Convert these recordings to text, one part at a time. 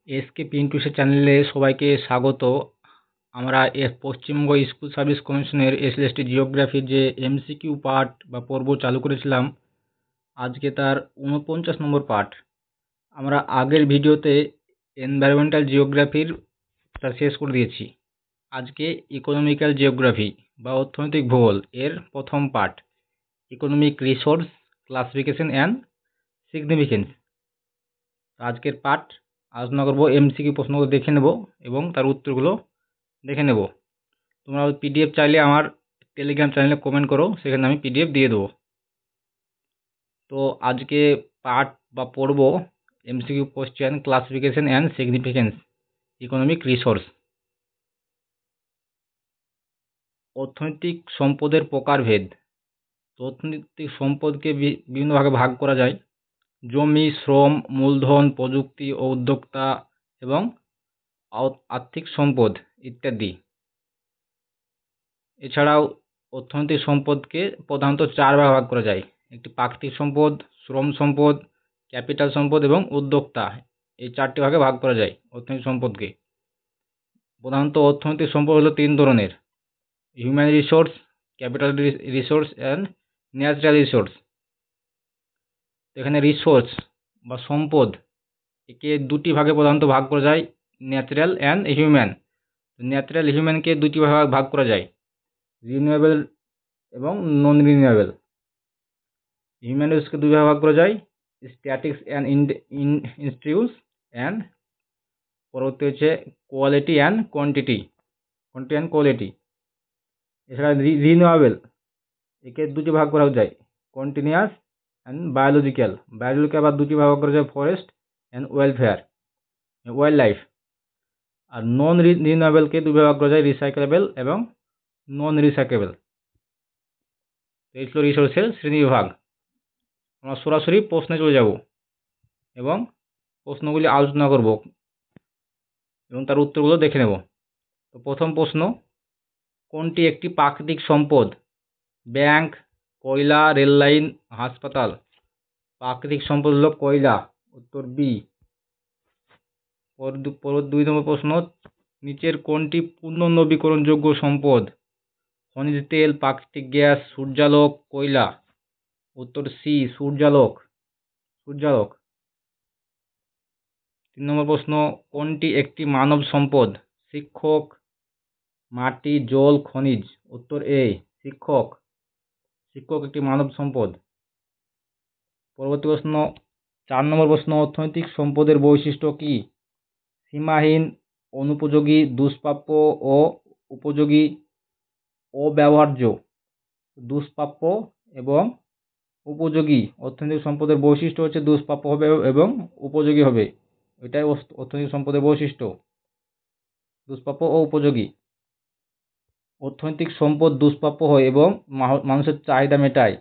SK পিন্টুসের চ্যানেলে সবাইকে স্বাগত। আমরা পশ্চিমবঙ্গ স্কুল সার্ভিস কমিশনের এসএলএসটি জিওগ্রাফির যে এমসিকিউ পার্ট বা পর্ব চালু করেছিলাম, আজকে তার ৪৯ নম্বর পার্ট। আমরা আগের ভিডিওতে এনভায়রনমেন্টাল জিওগ্রাফির তা শেষ করে দিয়েছি। আজকে ইকোনমিক্যাল জিওগ্রাফি বা অর্থনৈতিক ভূগোল এর প্রথম part, economic resource classification and significance. আজকের পার্ট আলোচনা করব, এমসিকিউ প্রশ্নগুলো দেখে নেব এবং তার উত্তরগুলো দেখে নেব। তোমরা পিডিএফ চাইলে আমার টেলিগ্রাম চ্যানেলে কমেন্ট করো, সেখানে আমি পিডিএফ দিয়ে দেবো। তো আজকে পার্ট বা পড়ব MCQ question classification and significance economic resource. অর্থনৈতিক সম্পদের প্রকারভেদ। অর্থনৈতিক সম্পদকে বিভিন্ন ভাগে ভাগ করা যায়: জমি, শ্রম, মূলধন, প্রযুক্তি ও উদ্যোক্তা এবং আর্থিক সম্পদ ইত্যাদি। এছাড়াও অর্থনৈতিক সম্পদকে প্রধানত চার ভাগে ভাগ করা যায়: একটি প্রাকৃতিক সম্পদ, শ্রম সম্পদ, ক্যাপিটাল সম্পদ এবং উদ্যোক্তা। এই চারটি ভাগে ভাগ করা যায় অর্থনৈতিক সম্পদকে। প্রধানত অর্থনৈতিক সম্পদ হলো তিন ধরনের: human resource, capital resource and natural resource. এখানে রিসোর্স বা সম্পদ একে দুটি ভাগে প্রধানত ভাগ করা যায়, ন্যাচারাল অ্যান্ড হিউম্যান। ন্যাচারাল হিউম্যানকে দুটি ভাগে ভাগ করা যায়, রিনিউয়েবল এবং নন রিনিউয়েবল। হিউম্যান রিসোর্সকে দুই ভাগে ভাগ করা যায়, স্ট্যাটিক্স অ্যান্ড ইনস্টিটিউটস অ্যান্ড পরবর্তী হচ্ছে quality and quantity, quantity and quality. এছাড়া রিনিউয়েবল একে দুটি ভাগ করা যায়, কন্টিনিউয়াস অ্যান্ড বায়োলজিক্যাল। বায়োলজিক্যাল আবার দুটি ভাগ করা যায়, ফরেস্ট অ্যান্ড ওয়াইল্ড লাইফ। আর নন রিনিউয়েবলকে দুই ভাগ করা যায়, রিসাইকেলেবল এবং নন রিসাইকেলেবল। এই ছিল রিসোর্সের শ্রেণীবিভাগ। আমরা সরাসরি প্রশ্নে চলে যাব এবং প্রশ্নগুলি আলোচনা করব এবং তার উত্তরগুলো দেখে নেব। তো প্রথম প্রশ্ন, কোনটি একটি প্রাকৃতিক সম্পদ? ব্যাংক, কয়লা, রেললাইন, হাসপাতাল। প্রাকৃতিক সম্পদ হলো কয়লা, উত্তর বি। দুই নম্বর প্রশ্ন, নিচের কোনটি পুনর্নবীকরণযোগ্য সম্পদ? খনিজ তেল, প্রাকৃতিক গ্যাস, সূর্যালোক, কয়লা। উত্তর সি, সূর্যালোক। 3 নম্বর প্রশ্ন, কোনটি একটি মানব সম্পদ? শিক্ষক, মাটি, জল, খনিজ। উত্তর এ, শিক্ষক একটি মানব সম্পদ। পরবর্তী প্রশ্ন 4 নম্বর প্রশ্ন, অর্থনৈতিক সম্পদের বৈশিষ্ট্য কি? সীমাহীন, অনুপযোগী, দুষ্প্রাপ্য ও উপযোগী, অব্যবহার্য। দুষ্প্রাপ্য এবং উপযোগী। অর্থনৈতিক সম্পদের বৈশিষ্ট্য হচ্ছে দুষ্প্রাপ্য হবে এবং উপযোগী হবে, এটাই অর্থনৈতিক সম্পদের বৈশিষ্ট্য, দুষ্প্রাপ্য ও উপযোগী। অর্থনৈতিক সম্পদ দুষ্প্রাপ্য হয় এবং মানুষের চাহিদা মেটায়।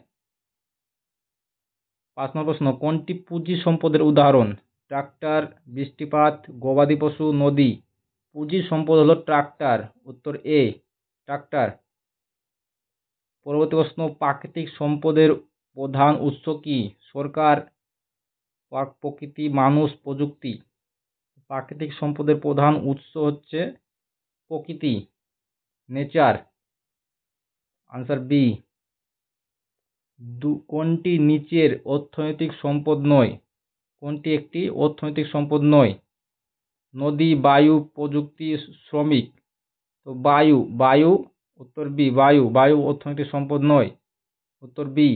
5 নম্বর প্রশ্ন, কোনটি পুঁজি সম্পদের উদাহরণ? ট্রাক্টর, বৃষ্টিপাত, গবাদি পশু, নদী। পুঁজি সম্পদ হলো ট্রাক্টর, উত্তর এ, ট্রাক্টর। পরবর্তী প্রশ্ন, প্রাকৃতিক সম্পদের প্রধান উৎস কি? সরকার, প্রকৃতি, মানুষ, প্রযুক্তি। প্রাকৃতিক সম্পদের প্রধান উৎস হচ্ছে প্রকৃতি, নেচার। Answer B. কোনটি নিচের অর্থনৈতিক সম্পদ নয়? কোনটি একটি অর্থনৈতিক সম্পদ নয়? নদী, বায়ু, প্রযুক্তি, শ্রমিক। তো বায়ু, উত্তর বি, বায়ু অর্থনৈতিক সম্পদ নয়, উত্তর বি।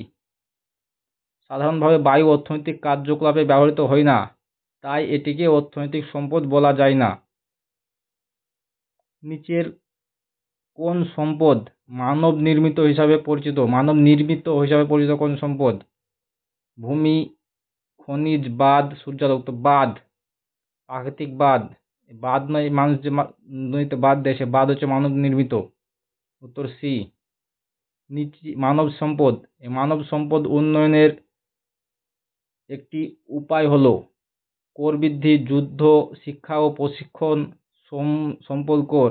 সাধারণভাবে বায়ু অর্থনৈতিক কার্যকলাপে ব্যবহৃত হয় না, তাই এটিকে অর্থনৈতিক সম্পদ বলা যায় না। নিচের কোন সম্পদ মানব নির্মিত হিসাবে পরিচিত? কোন সম্পদ? ভূমি, খনিজ, বাঁধ, সূর্যালোক। তো বাঁধ, প্রাকৃতিক বাঁধ। বাঁধ নয় মানুষ যে নদীতে বাঁধ দেয়, সে বাঁধ হচ্ছে মানব নির্মিত, উত্তর সি। মানব সম্পদ, এই মানব সম্পদ উন্নয়নের একটি উপায় হলো কর বৃদ্ধি, যুদ্ধ, শিক্ষা ও প্রশিক্ষণ, সম্পদ কর।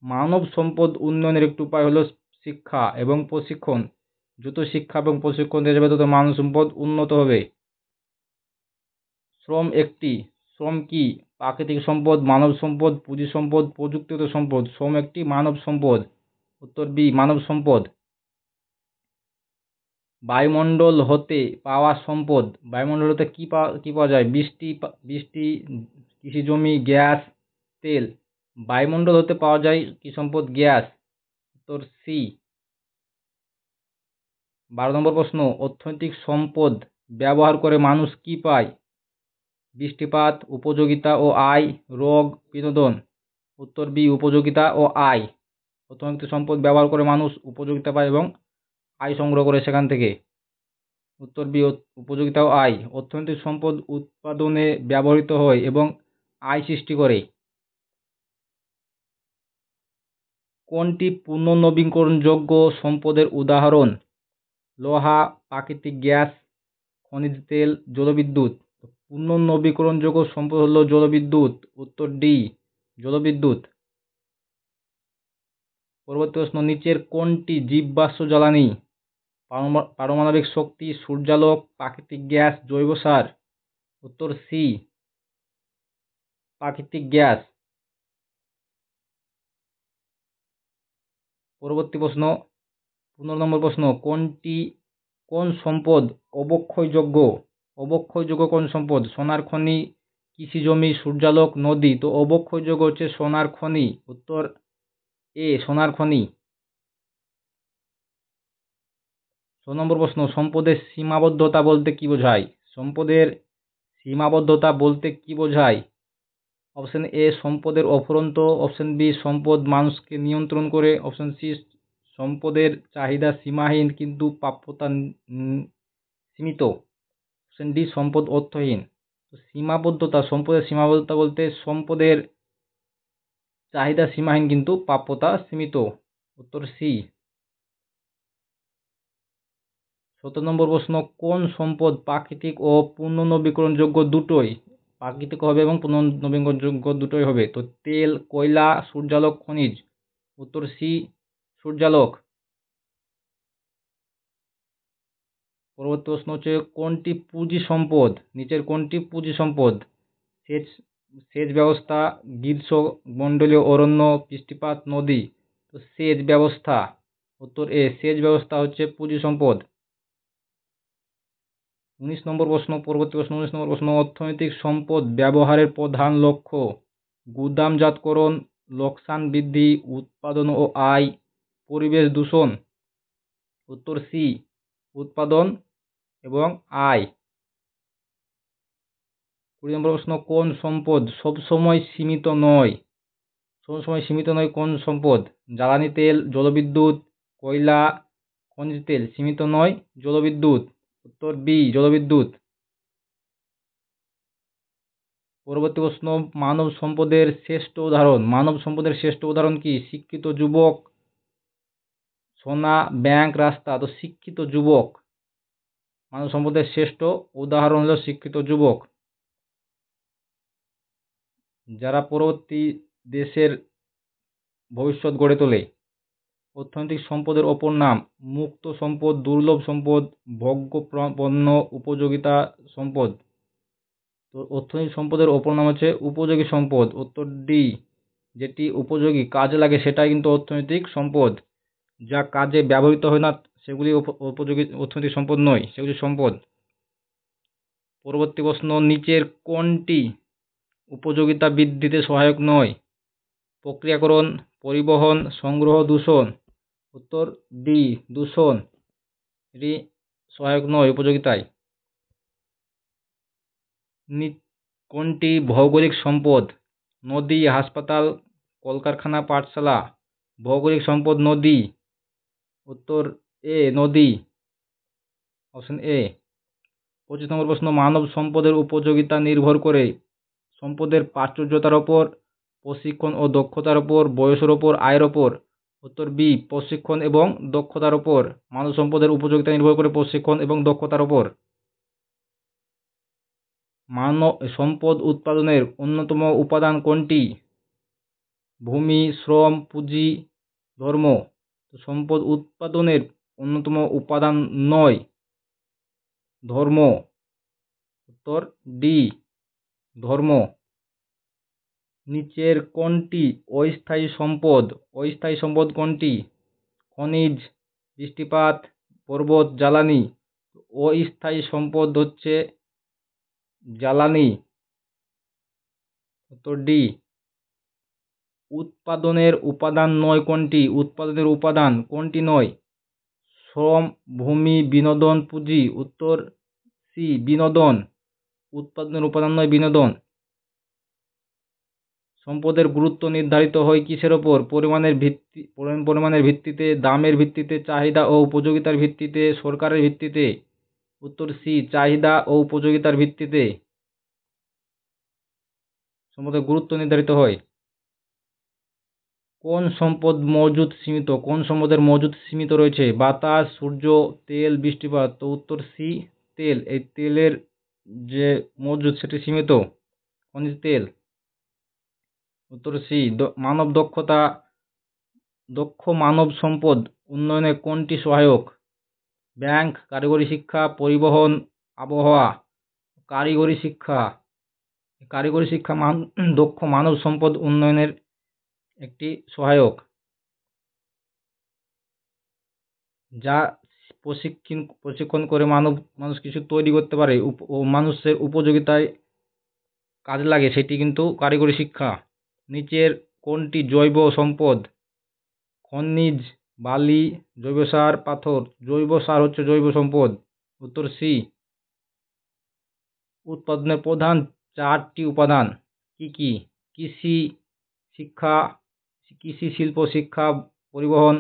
মানব সম্পদ উন্নয়নের একটি উপায় হলো শিক্ষা এবং প্রশিক্ষণ। যত শিক্ষা এবং প্রশিক্ষণ দেওয়া যাবে তত মানব সম্পদ উন্নত হবে। শ্রম কি? প্রাকৃতিক সম্পদ, মানব সম্পদ, পুঁজি সম্পদ, প্রযুক্তিগত সম্পদ। শ্রম একটি মানব সম্পদ। উত্তর বি মানব সম্পদ। বায়ুমণ্ডল হতে পাওয়া সম্পদ। বায়ুমণ্ডল হতে কি পাওয়া যায়? বৃষ্টি, কৃষিজমি, গ্যাস, তেল। বায়ুমণ্ডল হতে পাওয়া যায় কি সম্পদ? গ্যাস। উত্তর সি। 12 নম্বর প্রশ্ন, অর্থনৈতিক সম্পদ ব্যবহার করে মানুষ কি পায়? বৃষ্টিপাত, উপযোগিতা ও আয়, রোগ, বিনোদন। উত্তর বি উপযোগিতা ও আয়। অর্থনৈতিক সম্পদ ব্যবহার করে মানুষ উপযোগিতা পায় এবং আয় সংগ্রহ করে সেখান থেকে। উত্তর বি উপযোগিতা ও আয়। অর্থনৈতিক সম্পদ উৎপাদনে ব্যবহৃত হয় এবং আয় সৃষ্টি করে। কোনটি পুনর্নবীকরণযোগ্য সম্পদের উদাহরণ? লোহা, প্রাকৃতিক গ্যাস, খনিজ তেল, জলবিদ্যুৎ। পুনর্নবীকরণযোগ্য সম্পদ হলো জলবিদ্যুৎ। উত্তর ডি জলবিদ্যুৎ। পরবর্তী প্রশ্ন, নিচের কোনটি জীবাশ্ম জ্বালানি? পারমাণবিক শক্তি, সূর্যালোক, প্রাকৃতিক গ্যাস, জৈব সার। উত্তর সি প্রাকৃতিক গ্যাস। পরবর্তী প্রশ্ন 15 নম্বর প্রশ্ন, কোন সম্পদ অবক্ষয়যোগ্য? অবক্ষয়যোগ্য কোন সম্পদ? সোনার খনি, কৃষিজমি, সূর্যালোক, নদী। তো অবক্ষয়যোগ্য হচ্ছে সোনার খনি। উত্তর এ সোনার খনি। 16 নম্বর প্রশ্ন, সম্পদের সীমাবদ্ধতা বলতে কি বোঝায়? সম্পদের সীমাবদ্ধতা বলতে কি বোঝায়? অপশন এ সম্পদের অফুরন্ত, অপশন বি সম্পদ মানুষকে নিয়ন্ত্রণ করে, অপশন সি সম্পদের চাহিদা সীমাহীন কিন্তু প্রাপ্যতা সীমিত, অপশন ডি সম্পদ অর্থহীন। সীমাবদ্ধতা, সম্পদের সীমাবদ্ধতা বলতে সম্পদের চাহিদা সীমাহীন কিন্তু প্রাপ্যতা সীমিত। উত্তর সি। 17 নম্বর প্রশ্ন, কোন সম্পদ প্রাকৃতিক ও পুনর্নবীকরণযোগ্য দুটোই? প্রাকৃতিক হবে এবং পুনর্নবীকরণযোগ্য দুটোই হবে। তো তেল, কয়লা, সূর্যালোক, খনিজ। উত্তর সি সূর্যালোক। পরবর্তী প্রশ্ন হচ্ছে, কোনটি পুঁজি সম্পদ? নিচের কোনটি পুঁজি সম্পদ? সেচ ব্যবস্থা, গ্রীষ্মমণ্ডলীয় অরণ্য, বৃষ্টিপাত, নদী। তো সেচ ব্যবস্থা। উত্তর এ সেচ ব্যবস্থা হচ্ছে পুঁজি সম্পদ। 19 নম্বর প্রশ্ন, পরবর্তী প্রশ্ন 19 নম্বর প্রশ্ন, অর্থনৈতিক সম্পদ ব্যবহারের প্রধান লক্ষ্য? গুদামজাতকরণ, লোকসান বৃদ্ধি, উৎপাদন ও আয়, পরিবেশ দূষণ। উত্তর সি উৎপাদন এবং আয়। 20 নম্বর প্রশ্ন, কোন সম্পদ সবসময় সীমিত নয়? সবসময় সীমিত নয় কোন সম্পদ? জ্বালানি তেল, জলবিদ্যুৎ, কয়লা, খনিজ তেল। সীমিত নয় জলবিদ্যুৎ। উত্তর বি জলবিদ্যুৎ। পরবর্তী প্রশ্ন, মানব সম্পদের শ্রেষ্ঠ উদাহরণ? মানব সম্পদের শ্রেষ্ঠ উদাহরণ কি? শিক্ষিত যুবক, সোনা, ব্যাংক, রাস্তা। তো শিক্ষিত যুবক। মানব সম্পদের শ্রেষ্ঠ উদাহরণ হলো শিক্ষিত যুবক, যারা পরবর্তী দেশের ভবিষ্যৎ গড়ে তোলে। অর্থনৈতিক সম্পদের অপর নাম? মুক্ত সম্পদ, দুর্লভ সম্পদ, ভোগ্য পণ্য, উপযোগিতা সম্পদ। তো অর্থনৈতিক সম্পদের অপর নাম হচ্ছে উপযোগী সম্পদ। উত্তর ডি যেটি উপযোগী, কাজে লাগে, সেটাই কিন্তু অর্থনৈতিক সম্পদ। যা কাজে ব্যবহৃত হয় না সেগুলি উপযোগী অর্থনৈতিক সম্পদ নয়, সেগুলি সম্পদ। পরবর্তী প্রশ্ন, নিচের কোনটি উপযোগিতা বৃদ্ধিতে সহায়ক নয়? প্রক্রিয়াকরণ, পরিবহন, সংগ্রহ, দূষণ। উত্তর ডি দূষণ। এটি সহায়ক নয় উপযোগিতায়। কোনটি ভৌগোলিক সম্পদ? নদী, হাসপাতাল, কলকারখানা, পাঠশালা। ভৌগোলিক সম্পদ নদী। উত্তর এ নদী, অপশন এ। 25 নম্বর প্রশ্ন, মানব সম্পদের উপযোগিতা নির্ভর করে সম্পদের প্রাচুর্যতার ওপর, প্রশিক্ষণ ও দক্ষতার ওপর, বয়সের ওপর, আয়ের ওপর। উত্তর বি প্রশিক্ষণ এবং দক্ষতার ওপর। মানব সম্পদের উপযোগিতা নির্ভর করে প্রশিক্ষণ এবং দক্ষতার ওপর। মানব সম্পদ উৎপাদনের অন্যতম উপাদান কোনটি? ভূমি, শ্রম, পুঁজি, ধর্ম। সম্পদ উৎপাদনের অন্যতম উপাদান নয়, ধর্ম। উত্তর ডি ধর্ম। নিচের কোনটি অস্থায়ী সম্পদ? অস্থায়ী সম্পদ কোনটি? খনিজ, বৃষ্টিপাত, পর্বত, জ্বালানি। অস্থায়ী সম্পদ হচ্ছে জ্বালানি। উত্তর ডি। উৎপাদনের উপাদান নয় কোনটি? উৎপাদনের উপাদান কোনটি নয়? শ্রম, ভূমি, বিনোদন, পুঁজি। উত্তর সি বিনোদন। উৎপাদনের উপাদান নয় বিনোদন। সম্পদের গুরুত্ব নির্ধারিত হয় কিসের ওপর? পরিমাণের ভিত্তিতে, দামের ভিত্তিতে, চাহিদা ও উপযোগিতার ভিত্তিতে, সরকারের ভিত্তিতে। উত্তর সি চাহিদা ও উপযোগিতার ভিত্তিতে সম্পদের গুরুত্ব নির্ধারিত হয়। কোন সম্পদ মজুদ সীমিত? কোন সম্পদের মজুদ সীমিত রয়েছে? বাতাস, সূর্য, তেল, বৃষ্টিপাত। তো উত্তর সি তেল। এই তেলের যে মজুদ সেটি সীমিত। খনিজ তেল। উত্তর সি। মানব দক্ষতা, দক্ষ মানব সম্পদ উন্নয়নে কোনটি সহায়ক? ব্যাংক, কারিগরি শিক্ষা, পরিবহন, আবহাওয়া। কারিগরি শিক্ষা। কারিগরি শিক্ষা দক্ষ মানব সম্পদ উন্নয়নের একটি সহায়ক, যা প্রশিক্ষণ করে মানুষ কিছু তৈরি করতে পারে ও মানুষের উপযোগিতায় কাজে লাগে, সেটি কিন্তু কারিগরি শিক্ষা। নিচের কোনটি জৈব সম্পদ? খনিজ, বালি, জৈব সার, পাথর। জৈব সার হচ্ছে জৈব সম্পদ। উত্তর সি। উৎপাদনের প্রধান 4টি উপাদান কি কি? কৃষি, শিক্ষা, কৃষি, শিল্প, শিক্ষা, পরিবহন,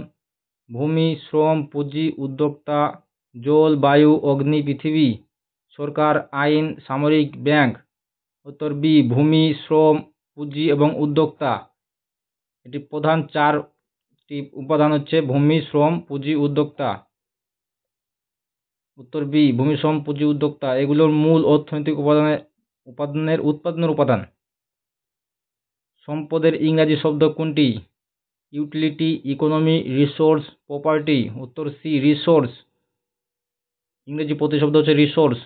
ভূমি, শ্রম, পুঁজি, উদ্যোক্তা। জল, বায়ু, অগ্নি, পৃথিবী, সরকার, আইন, সামরিক, ব্যাংক। উত্তর বি ভূমি, শ্রম, পুঁজি এবং উদ্যোক্তা। এটি প্রধান 4টি উপাদান হচ্ছে ভূমি, শ্রম, পুঁজি, উদ্যোক্তা। উত্তর বি ভূমি, শ্রম, পুঁজি, উদ্যোক্তা এগুলোর মূল অর্থনৈতিক উৎপাদনের উপাদান। সম্পদের ইংরাজি শব্দ কোনটি? Utility, economy, resource, property. উত্তর সি রিসোর্স। ইংরেজি প্রতিশব্দ হচ্ছে রিসোর্স।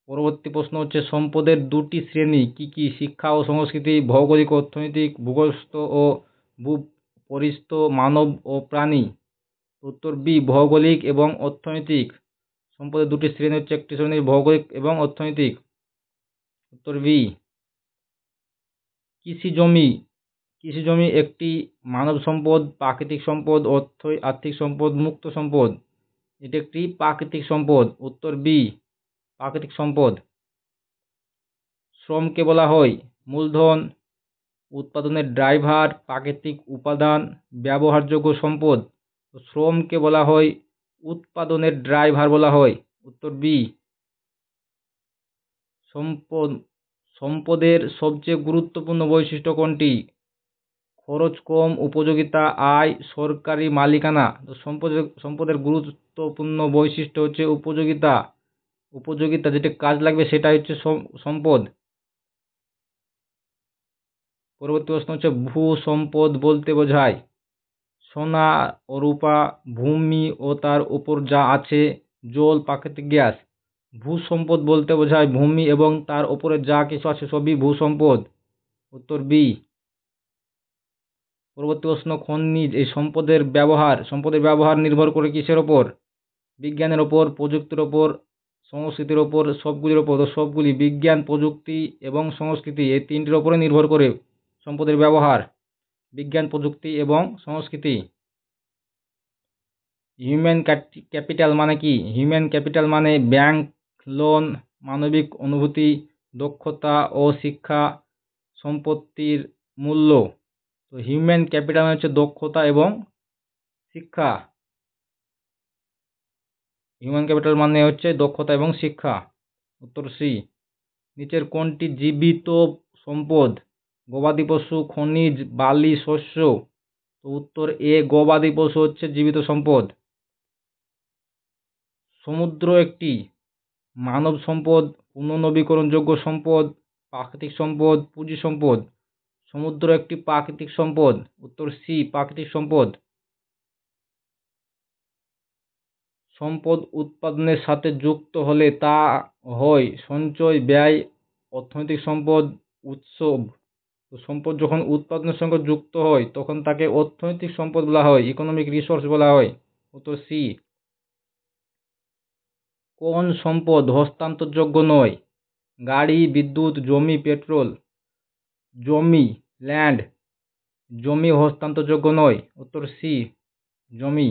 পরবর্তী প্রশ্ন হচ্ছে সম্পদের 2টি শ্রেণী কি কি? শিক্ষা ও সংস্কৃতি, ভৌগোলিক, অর্থনৈতিক, ভূগর্ভস্থ ও ভূপরিস্থ, মানব ও প্রাণী। উত্তর বি ভৌগোলিক এবং অর্থনৈতিক। সম্পদের 2টি শ্রেণী হচ্ছে, একটি শ্রেণী ভৌগোলিক এবং অর্থনৈতিক। উত্তর বি। কৃষিজমি একটি মানব সম্পদ, প্রাকৃতিক সম্পদ, আর্থিক সম্পদ, মুক্ত সম্পদ। এটি একটি প্রাকৃতিক সম্পদ। উত্তর বি প্রাকৃতিক সম্পদ। শ্রমকে বলা হয় মূলধন, উৎপাদনের ড্রাইভার, প্রাকৃতিক উপাদান, ব্যবহারযোগ্য সম্পদ। শ্রমকে বলা হয় উৎপাদনের ড্রাইভার বলা হয়। উত্তর বি। সম্পদের সবচেয়ে গুরুত্বপূর্ণ বৈশিষ্ট্য কোনটি? খরচ কম, উপযোগিতা, আয়, সরকারি মালিকানা। তো সম্পদের গুরুত্বপূর্ণ বৈশিষ্ট্য হচ্ছে উপযোগিতা যেটা কাজ লাগবে সেটা হচ্ছে সম্পদ। পরবর্তী প্রশ্ন হচ্ছে ভূ সম্পদ বলতে বোঝায় সোনা ও রূপা, ভূমি ও তার উপর যা আছে, জল, প্রাকৃতিক গ্যাস। ভূ সম্পদ বলতে বোঝায় ভূমি এবং তার উপরে যা কিছু আছে সবই ভূ সম্পদ। উত্তর বি। পরবর্তী প্রশ্ন খনিজ এই সম্পদের ব্যবহার নির্ভর করে কিসের ওপর? বিজ্ঞানের ওপর, প্রযুক্তির ওপর, সংস্কৃতির ওপর, সবগুলির ওপর। সবগুলি বিজ্ঞান, প্রযুক্তি এবং সংস্কৃতি এই 3টির ওপরে নির্ভর করে সম্পদের ব্যবহার। বিজ্ঞান, প্রযুক্তি এবং সংস্কৃতি। হিউম্যান ক্যাপিটাল মানে কি? হিউম্যান ক্যাপিটাল মানে ব্যাংক লোন, মানবিক অনুভূতি, দক্ষতা ও শিক্ষা, সম্পত্তির মূল্য। তো হিউম্যান ক্যাপিটাল মানে হচ্ছে দক্ষতা এবং শিক্ষা। হিউম্যান ক্যাপিটাল মানে হচ্ছে দক্ষতা এবং শিক্ষা। উত্তর সি। নিচের কোনটি জীবিত সম্পদ? গবাদি পশু, খনিজ, বালি, শস্য। তো উত্তর এ গবাদি পশু হচ্ছে জীবিত সম্পদ। সমুদ্র একটি মানব সম্পদ, পুনর্নবীকরণযোগ্য সম্পদ, প্রাকৃতিক সম্পদ, পুঁজি সম্পদ। সমুদ্র একটি প্রাকৃতিক সম্পদ। উত্তর সি প্রাকৃতিক সম্পদ। সম্পদ উৎপাদনের সাথে যুক্ত হলে তা হয় সঞ্চয়, ব্যয়, অর্থনৈতিক সম্পদ, উৎসব। তো সম্পদ যখন উৎপাদনের সঙ্গে যুক্ত হয় তখন তাকে অর্থনৈতিক সম্পদ বলা হয়, ইকোনমিক রিসোর্স বলা হয়। উত্তর সি। কোন সম্পদ হস্তান্তরযোগ্য নয়? গাড়ি, বিদ্যুৎ, জমি, পেট্রোল। জমি, ল্যান্ড। জমি হস্তান্তরযোগ্য নয়। উত্তর সি, জমি।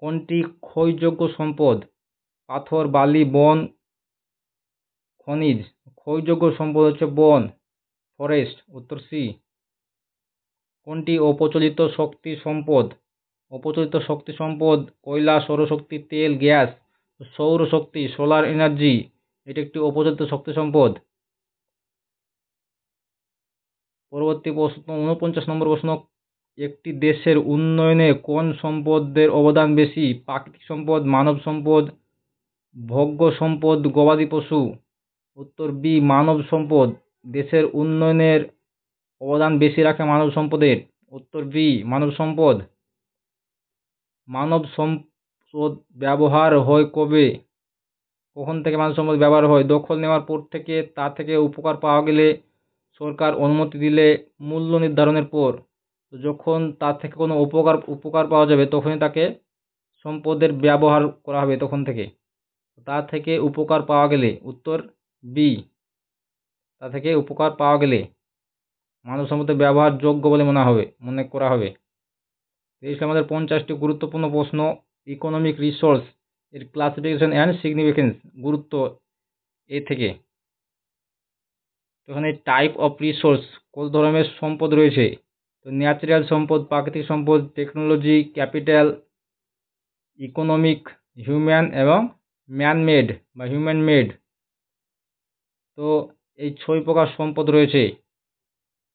কোনটি ক্ষয়যোগ্য সম্পদ? পাথর, বালি, বন, খনিজ। ক্ষয়যোগ্য সম্পদ হচ্ছে বন, ফরেস্ট। উত্তর সি। কোনটি অপ্রচলিত শক্তি সম্পদ? অপ্রচলিত শক্তি সম্পদ কয়লা, সৌরশক্তি, তেল, গ্যাস। সৌরশক্তি, সোলার এনার্জি, এটি একটি অপ্রচলিত শক্তি সম্পদ। পরবর্তী প্রশ্ন ৪৯ নম্বর প্রশ্ন, একটি দেশের উন্নয়নে কোন সম্পদের অবদান বেশি? প্রাকৃতিক সম্পদ, মানব সম্পদ, ভোগ্য সম্পদ, গবাদি পশু। উত্তর বি, মানব সম্পদ। দেশের উন্নয়নের অবদান বেশি রাখে মানব সম্পদের। উত্তর বি, মানব সম্পদ। মানব সম্পদ ব্যবহার হয় কবে? কখন থেকে মানব সম্পদ ব্যবহার হয়? দখল নেওয়ার পর থেকে, তা থেকে উপকার পাওয়া গেলে, সরকার অনুমতি দিলে, মূল্য নির্ধারণের পর। তো যখন তার থেকে কোনো উপকার পাওয়া যাবে তখনই তাকে সম্পদের ব্যবহার করা হবে, তখন থেকে। তা থেকে উপকার পাওয়া গেলে। উত্তর বি, তা থেকে উপকার পাওয়া গেলে মানব সম্পদের ব্যবহার যোগ্য বলে মনে করা হবে। এই ছিল আমাদের 50টি গুরুত্বপূর্ণ প্রশ্ন। ইকোনমিক রিসোর্স এর ক্লাসিফিকেশন অ্যান্ড সিগনিফিকেন্স, গুরুত্ব এ থেকে। তো এখানে টাইপ অফ রিসোর্স, কত ধরনের সম্পদ রয়েছে? তো ন্যাচারাল সম্পদ, প্রাকৃতিক সম্পদ, টেকনোলজি, ক্যাপিটাল, ইকোনমিক, হিউম্যান এবং ম্যান মেড বা হিউম্যান মেড। তো এই 6 প্রকার সম্পদ রয়েছে।